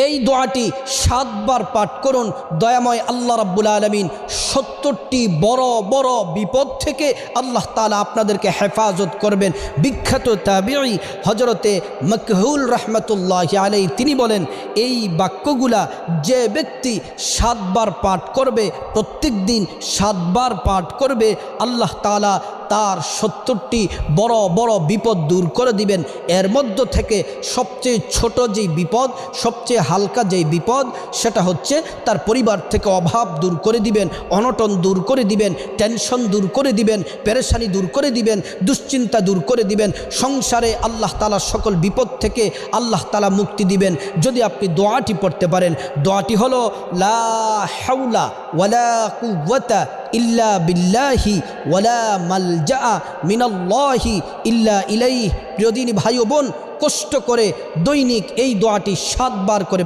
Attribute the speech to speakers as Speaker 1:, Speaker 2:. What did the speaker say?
Speaker 1: এই দোয়াটি 7 বার পাঠ করুন। দয়াময় আল্লাহ রাব্বুল আলামিন 70টি বড় বড় বিপদ থেকে আল্লাহ তাআলা আপনাদেরকে হেফাজত করবেন। বিখ্যাত তাবিঈ হযরতে মাকহুল রাহমাতুল্লাহি আলাইহি তিনি বলেন, এই বাক্যগুলা যে ব্যক্তি 7 বার পাঠ করবে, প্রত্যেক দিন 7 বার পাঠ করবে, আল্লাহ তাআলা তার 70টি বড় বড় বিপদ দূর করে দিবেন। এর মধ্য থেকে সবচেয়ে ছোট যেই বিপদ, সবচেয়ে হালকা যেই বিপদ, সেটা হচ্ছে তার পরিবার থেকে অভাব দূর করে দিবেন, অনটন দূর করে দিবেন, টেনশন দূর করে দিবেন, পেরেশানি দূর করে দিবেন, দুশ্চিন্তা দূর করে দিবেন। সংসারে আল্লাহ তাআলা সকল বিপদ থেকে আল্লাহ তাআলা মুক্তি দিবেন যদি আপনি দোয়াটি পড়তে পারেন। দোয়াটি হলো লা হাওলা ওয়ালা কুওয়াতা ইল্লা বিল্লাহি ওয়ালা মালজা মিনাল্লাহি ইল্লা ইলাইহি। প্রিয় দিনী ভাই ও বোন, কষ্ট করে দৈনিক এই দোয়াটি 7 বার করে